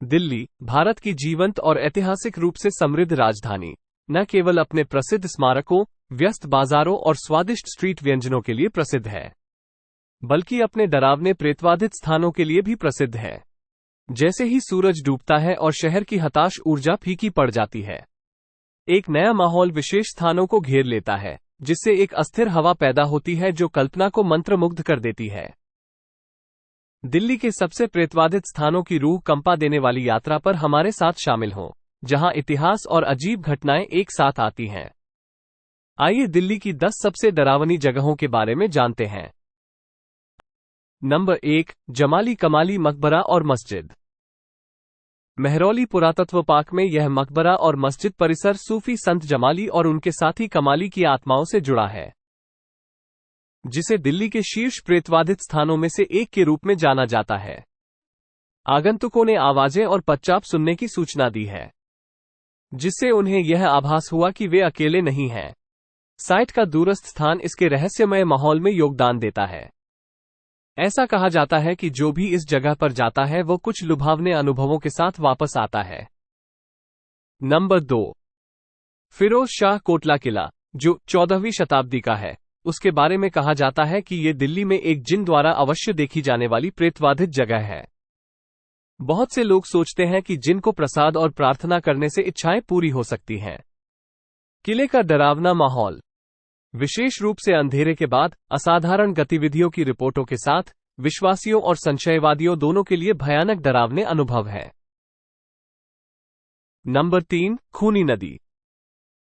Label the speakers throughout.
Speaker 1: दिल्ली, भारत की जीवंत और ऐतिहासिक रूप से समृद्ध राजधानी, न केवल अपने प्रसिद्ध स्मारकों, व्यस्त बाजारों और स्वादिष्ट स्ट्रीट व्यंजनों के लिए प्रसिद्ध है, बल्कि अपने डरावने प्रेतवादित स्थानों के लिए भी प्रसिद्ध है। जैसे ही सूरज डूबता है और शहर की हताश ऊर्जा फीकी पड़ जाती है, एक नया माहौल विशेष स्थानों को घेर लेता है, जिससे एक अस्थिर हवा पैदा होती है जो कल्पना को मंत्रमुग्ध कर देती है। दिल्ली के सबसे प्रेतवादित स्थानों की रूह कंपा देने वाली यात्रा पर हमारे साथ शामिल हों, जहां इतिहास और अजीब घटनाएं एक साथ आती हैं। आइए दिल्ली की 10 सबसे डरावनी जगहों के बारे में जानते हैं। नंबर 1, जमाली कमाली मकबरा और मस्जिद। मेहरौली पुरातत्व पार्क में यह मकबरा और मस्जिद परिसर सूफी संत जमाली और उनके साथी कमाली की आत्माओं से जुड़ा है, जिसे दिल्ली के शीर्ष प्रेतवादित स्थानों में से एक के रूप में जाना जाता है। आगंतुकों ने आवाजें और पदचाप सुनने की सूचना दी है, जिससे उन्हें यह आभास हुआ कि वे अकेले नहीं हैं। साइट का दूरस्थ स्थान इसके रहस्यमय माहौल में योगदान देता है। ऐसा कहा जाता है कि जो भी इस जगह पर जाता है वो कुछ लुभावने अनुभवों के साथ वापस आता है। नंबर 2, फिरोज शाह कोटला किला, जो 14वीं शताब्दी का है। उसके बारे में कहा जाता है कि ये दिल्ली में एक जिन द्वारा अवश्य देखी जाने वाली प्रेतवाधित जगह है। बहुत से लोग सोचते हैं कि जिन को प्रसाद और प्रार्थना करने से इच्छाएं पूरी हो सकती हैं। किले का डरावना माहौल, विशेष रूप से अंधेरे के बाद असाधारण गतिविधियों की रिपोर्टों के साथ, विश्वासियों और संशयवादियों दोनों के लिए भयानक डरावने अनुभव है। नंबर 3, खूनी नदी।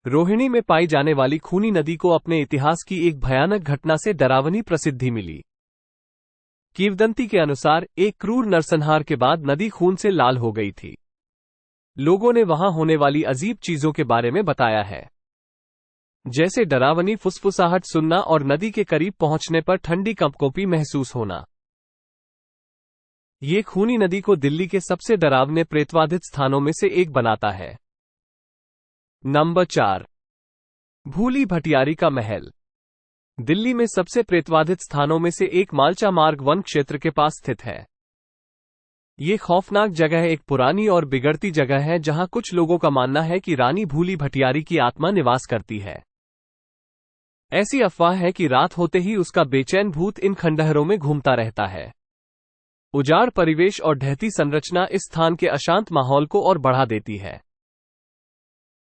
Speaker 1: रोहिणी में पाई जाने वाली खूनी नदी को अपने इतिहास की एक भयानक घटना से डरावनी प्रसिद्धि मिली। किंवदंती के अनुसार एक क्रूर नरसंहार के बाद नदी खून से लाल हो गई थी। लोगों ने वहां होने वाली अजीब चीजों के बारे में बताया है, जैसे डरावनी फुसफुसाहट सुनना और नदी के करीब पहुंचने पर ठंडी कंपकोपी महसूस होना। ये खूनी नदी को दिल्ली के सबसे डरावने प्रेतवादित स्थानों में से एक बनाता है। नंबर 4, भूली भटियारी का महल। दिल्ली में सबसे प्रेतवादित स्थानों में से एक मालचा मार्ग वन क्षेत्र के पास स्थित है। ये खौफनाक जगह एक पुरानी और बिगड़ती जगह है जहां कुछ लोगों का मानना है कि रानी भूली भटियारी की आत्मा निवास करती है। ऐसी अफवाह है कि रात होते ही उसका बेचैन भूत इन खंडहरों में घूमता रहता है। उजाड़ परिवेश और ढहती संरचना इस स्थान के अशांत माहौल को और बढ़ा देती है,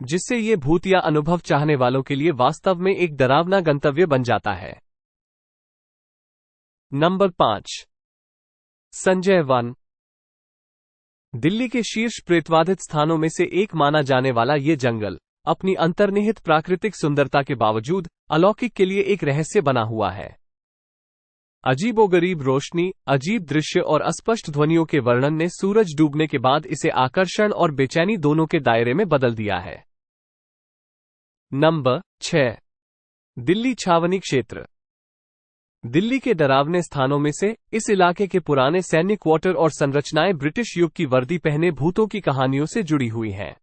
Speaker 1: जिससे ये भूत या अनुभव चाहने वालों के लिए वास्तव में एक डरावना गंतव्य बन जाता है। Number 5, Sanjay one. दिल्ली के शीर्ष प्रेतवादित स्थानों में से एक माना जाने वाला ये जंगल अपनी अंतर्निहित प्राकृतिक सुंदरता के बावजूद अलौकिक के लिए एक रहस्य बना हुआ है। अजीबोगरीब रोशनी, अजीब दृश्य और अस्पष्ट ध्वनियों के वर्णन ने सूरज डूबने के बाद इसे आकर्षण और बेचैनी दोनों के दायरे में बदल दिया है। नंबर 6, दिल्ली छावनी क्षेत्र। दिल्ली के डरावने स्थानों में से इस इलाके के पुराने सैन्य क्वार्टर और संरचनाएं ब्रिटिश युग की वर्दी पहने भूतों की कहानियों से जुड़ी हुई हैं।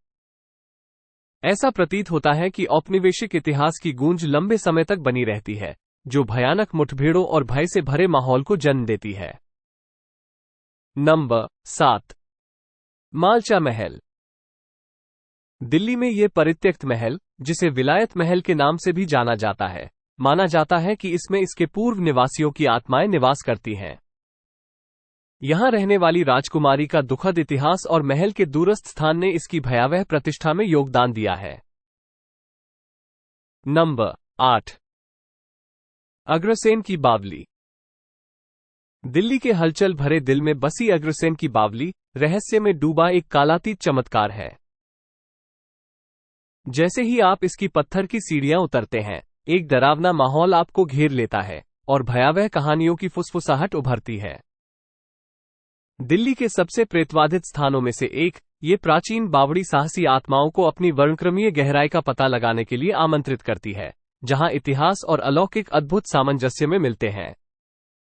Speaker 1: ऐसा प्रतीत होता है कि औपनिवेशिक इतिहास की गूंज लंबे समय तक बनी रहती है, जो भयानक मुठभेड़ों और भय से भरे माहौल को जन्म देती है। नंबर 7, मालचा महल। दिल्ली में ये परित्यक्त महल, जिसे विलायत महल के नाम से भी जाना जाता है, माना जाता है कि इसमें इसके पूर्व निवासियों की आत्माएं निवास करती हैं। यहां रहने वाली राजकुमारी का दुखद इतिहास और महल के दूरस्थ स्थान ने इसकी भयावह प्रतिष्ठा में योगदान दिया है। नंबर 8, अग्रसेन की बावली। दिल्ली के हलचल भरे दिल में बसी अग्रसेन की बावली रहस्य में डूबा एक कालातीत चमत्कार है। जैसे ही आप इसकी पत्थर की सीढ़ियां उतरते हैं, एक डरावना माहौल आपको घेर लेता है और भयावह कहानियों की फुसफुसाहट उभरती है। दिल्ली के सबसे प्रेतवादित स्थानों में से एक, ये प्राचीन बावड़ी साहसी आत्माओं को अपनी वर्णक्रमीय गहराई का पता लगाने के लिए आमंत्रित करती है, जहां इतिहास और अलौकिक अद्भुत सामंजस्य में मिलते हैं।